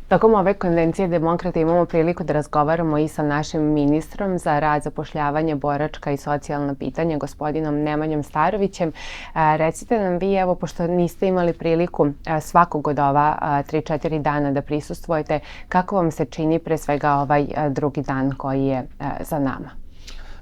Tokom ove konvencije Demokrata imamo priliku da razgovaramo i sa našim ministrom za rad, zapošljavanje, boračka i socijalna pitanja, gospodinom Nemanjom Starovićem. Recite nam vi, evo, pošto niste imali priliku svakog od ova 3-4 dana da prisustvujete, kako vam se čini pre svega ovaj drugi dan koji je za nama?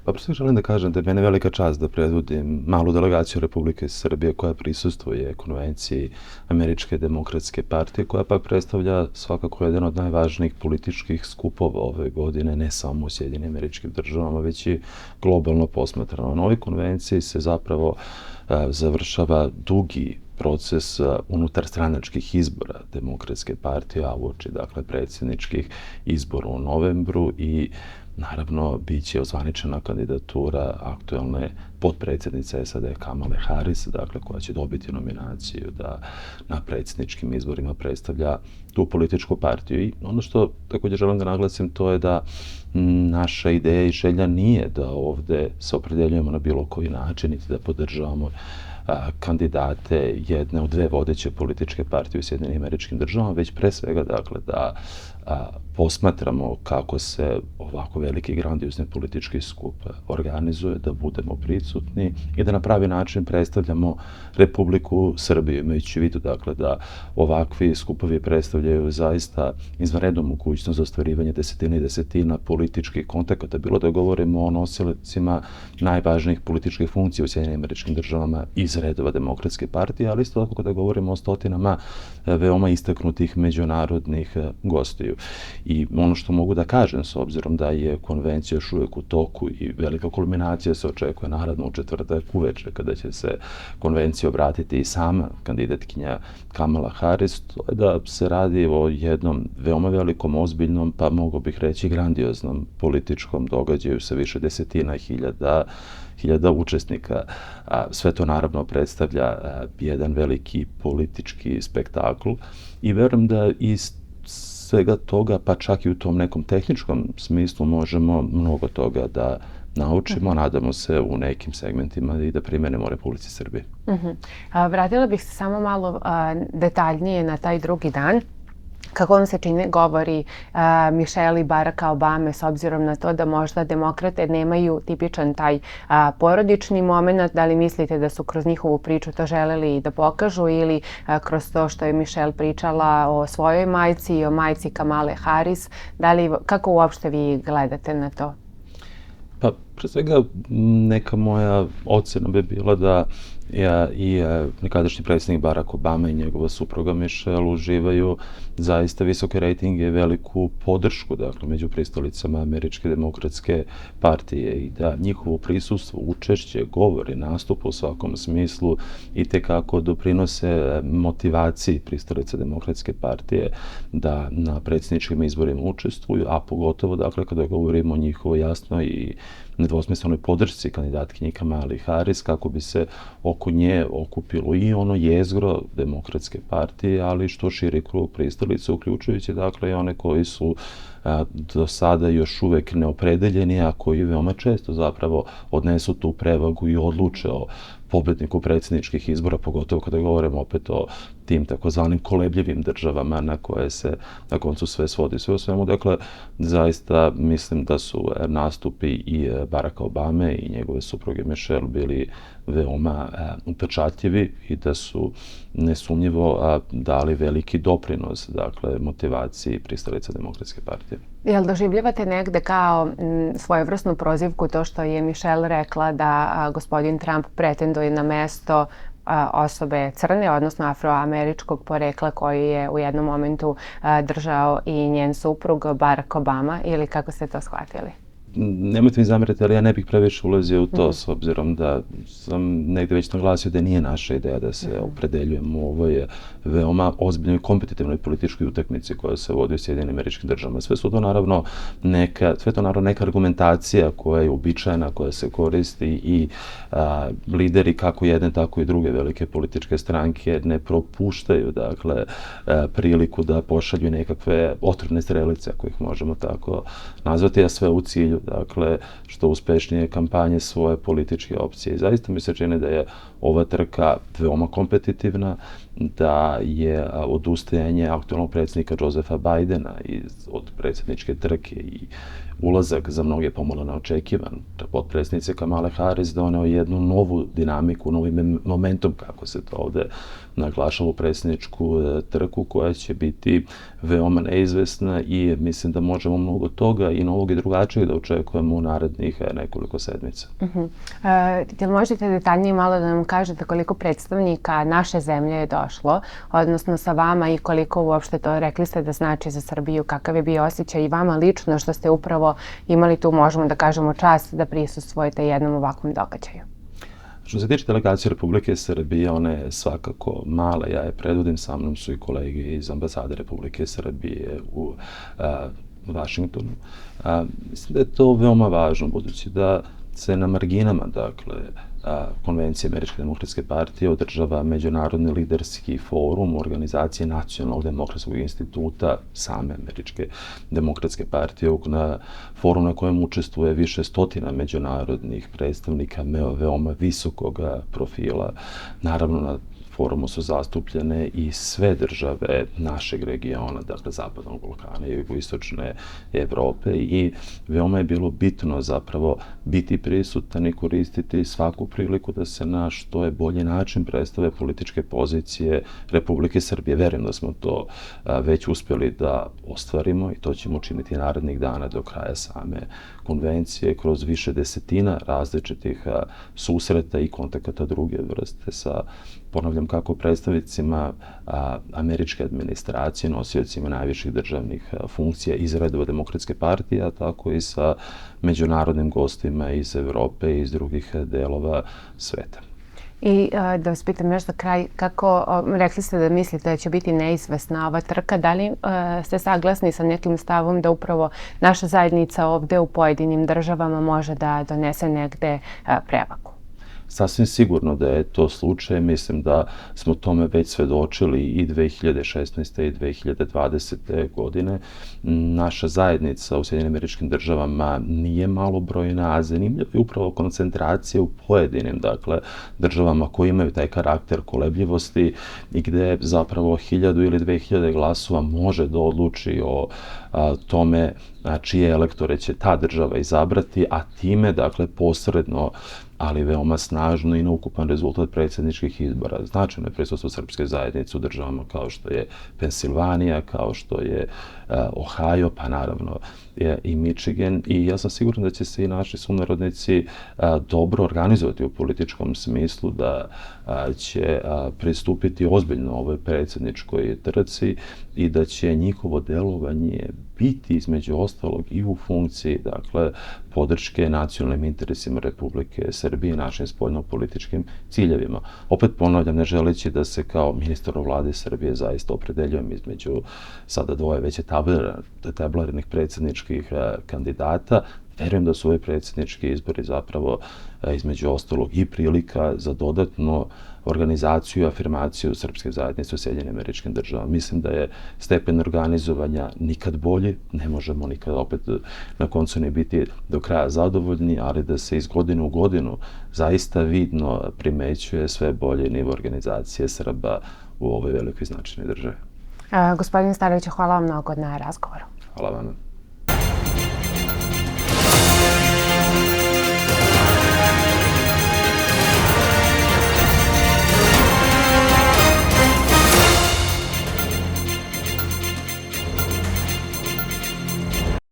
Pa pre svega želim da kažem da je mene velika čast da predvodim malu delegaciju Republike Srbije koja prisustvuje konvenciji Američke demokratske partije, koja pak predstavlja svakako jedan od najvažnijih političkih skupova ove godine, ne samo u Sjedinjenim Američkim Državama, već i globalno posmatrano. Na ovoj konvenciji se zapravo završava dugi proces unutar stranačkih izbora Demokratske partije, a uoči, dakle, predsjedničkih izbora u novembru i naravno, bit će ozvaničena kandidatura aktualne potpredsjednice SAD Kamale Harris, dakle, koja će dobiti nominaciju da na predsjedničkim izborima predstavlja tu političku partiju. I ono što također želim da naglasim, to je da naša ideja i želja nije da ovde se opredeljujemo na bilo koji način, niti da podržavamo kandidate jedne od dve vodeće političke partije u Sjedinjenim Američkim Državama, već pre svega, dakle, da posmatramo kako se ovako veliki grandiozni politički skup organizuje, da budemo prisutni i da na pravi način predstavljamo Republiku Srbiju, imajući u vidu, dakle, da ovakvi skupovi predstavljaju zaista izvanrednu mogućnost za ostvarivanje desetina i desetina političkih kontakata, bilo da govorimo o nosiocima najvažnijih političkih funkcija u Sjedinjenim Američkim Državama iz redova Demokratske partije, ali isto tako da govorimo o stotinama veoma istaknutih međunarodnih gostiju. I ono što mogu da kažem, s obzirom da je konvencija još uvijek u toku i velika kulminacija se očekuje naravno u četvrtak uveče, kada će se konvenciji obratiti i sama kandidatkinja Kamala Harris, to je da se radi o jednom veoma velikom, ozbiljnom, pa mogu bih reći grandioznom političkom događaju sa više desetina hiljada učesnika. Sve to naravno predstavlja jedan veliki politički spektakl i verujem da iz svega toga, pa čak i u tom nekom tehničkom smislu, možemo mnogo toga da naučimo, nadamo se u nekim segmentima i da primenimo u Republici Srbiji. Vratila bih se samo malo detaljnije na taj drugi dan. Kako vam se čine govori Michelle i Baracka Obame, s obzirom na to da možda demokrate nemaju tipičan taj porodični moment, da li mislite da su kroz njihovu priču to želeli da pokažu ili kroz to što je Michelle pričala o svojoj majci i o majci Kamale Harris, kako uopšte vi gledate na to? Pa, pre svega, neka moja ocena bi bila da i nekadašnji predsjednik Barack Obama i njegova supruga Michelle uživaju zaista visoke rejtinge i veliku podršku, dakle, među pristalicama Američke demokratske partije i da njihovo prisustvo, učešće, govori, nastup u svakom smislu itekako doprinose motivaciji pristalica Demokratske partije da na predsjedničkim izborima učestvuju, a pogotovo, dakle, kada govorimo o njihovoj jasnoj i nedvosmislenoj podršci kandidatkinji Kamali Harris, kako bi se oko nje okupilo i ono jezgro Demokratske partije, ali što širi krug pristalica, uključujući, dakle, i one koji su do sada još uvek neopredeljeni, a koji veoma često zapravo odnesu tu prevagu i odluče o pobedniku predsjedničkih izbora, pogotovo kada govorimo opet o tim takozvanim kolebljivim državama na koje se na koncu sve svodi. Sve u svemu, dakle, zaista mislim da su nastupi i Baracka Obame i njegove supruge Michelle bili veoma upečatljivi i da su nesumnjivo dali veliki doprinos, dakle, motivaciji pristalica Demokratske partije. Jel doživljavate negde kao svojevrsnu prozivku to što je Michelle rekla da gospodin Trump pretenduje na mesto osobe crne, odnosno afroameričkog porekla koji je u jednom momentu držao i njen suprug Barack Obama, ili kako ste to shvatili? Nemojte mi zameriti, ali ja ne bih previše ulazio u to, s obzirom da sam negde već naglasio da nije naša ideja da se opredeljujemo u ovoj veoma ozbiljnoj i kompetitivnoj političkoj utakmici koja se vodi u Sjedinjenim Američkim Državama. Sve to naravno neka argumentacija koja je uobičajena, koja se koristi i lideri kako jedne, tako i druge velike političke stranke ne propuštaju, dakle, priliku da pošalju nekakve otrovne strelice, ako ih možemo tako nazvati, a sve u cilju, dakle, što uspešnije kampanje svoje političke opcije. I zaista mi se čini da je ova trka veoma kompetitivna, da je odustajanje aktualnog predsjednika Josefa Bajdena od predsjedničke trke i ulazak za mnoge pomalo neočekivan potpredsjednice Kamale Harris doneo jednu novu dinamiku, novi momentum, kako se to ovde naglašava, u predsjedničku trku koja će biti veoma neizvesna i mislim da možemo mnogo toga i novog i drugačijeg da očekujemo u narednih nekoliko sedmica. Jel možete detaljnije malo da nam kažete koliko predstavnika naše zemlje je došlo, odnosno sa vama, i koliko uopšte to, rekli ste, da znači za Srbiju, kakav je bio osjećaj i vama lično što ste upravo imali tu, možemo da kažemo, čast da prisustvujete jednom ovakvom događaju? Što se tiče delegacije Republike Srbije, ona je svakako mala. Ja je predvodim, sa mnom su i kolege iz ambasade Republike Srbije u Vašingtonu. Mislim da je to veoma važno, budući da se na marginama, dakle, Konvencije Američke demokratske partije održava Međunarodni liderski forum organizacije Nacionalnog demokratskog instituta same Američke demokratske partije, na forum na kojem učestvuje više stotina međunarodnih predstavnika veoma visokog profila. Naravno, na forumu su zastupljene i sve države našeg regiona, dakle Zapadnog Balkana i jugoistočne Evrope, i veoma je bilo bitno zapravo biti prisutan i koristiti svaku priliku da se na što je bolji način predstave političke pozicije Republike Srbije. Verujem da smo to već uspjeli da ostvarimo i to ćemo učiniti narednih dana do kraja same konvencije kroz više desetina različitih susreta i kontakata druge vrste sa, ponavljam, kako predstavnicima američke administracije, nosiocima najviših državnih funkcija iz redova Demokratske partije, a tako i sa međunarodnim gostima iz Evrope i iz drugih delova sveta. I da vas pitam još za kraj, kako, rekli ste da mislite da će biti neizvesna ova trka, da li ste saglasni sa nekim stavom da upravo naša zajednica ovde u pojedinim državama može da donese negde prevagu? Sasvim sigurno da je to slučaj. Mislim da smo tome već svedočili i 2016. i 2020. godine. Naša zajednica u Sjedinjenim Američkim Državama nije malobrojna, a zanimljiva je upravo koncentracija u pojedinim, dakle, državama koji imaju taj karakter kolebljivosti i gde zapravo 1000 ili 2000 glasova može da odluči o tome čije elektore će ta država izabrati, a time, dakle, posredno, ali veoma snažno i na ukupan rezultat predsjedničkih izbora. Značajno je prisustvo srpske zajednice u državama kao što je Pensilvanija, kao što je Ohio, pa naravno je i Michigan, i ja sam siguran da će se i naši sunarodnici dobro organizovati u političkom smislu, da će pristupiti ozbiljno ovoj predsjedničkoj trci i da će njihovo delovanje biti između ostalog i u funkciji, dakle, podrške nacionalnim interesima Republike Srbije i našim spoljno-političkim ciljevima. Opet ponavljam, ne želeći da se kao ministar u vladi Srbije zaista opredeljujem između sada dvoje već etabliranih predsjedničkih kandidata. Verujem da su ove predsjednički izbori zapravo između ostalog i prilika za dodatnu organizaciju i afirmaciju srpske zajednice u Sjedinjenim Američkim Državama. Mislim da je stepen organizovanja nikad bolji, ne možemo nikad opet na koncu ne biti do kraja zadovoljni, ali da se iz godine u godinu zaista vidno primećuje sve bolji nivo organizacije Srba u ovoj velikoj značajnoj državi. Gospodine Staroviću, hvala vam mnogo na razgovoru. Hvala vam.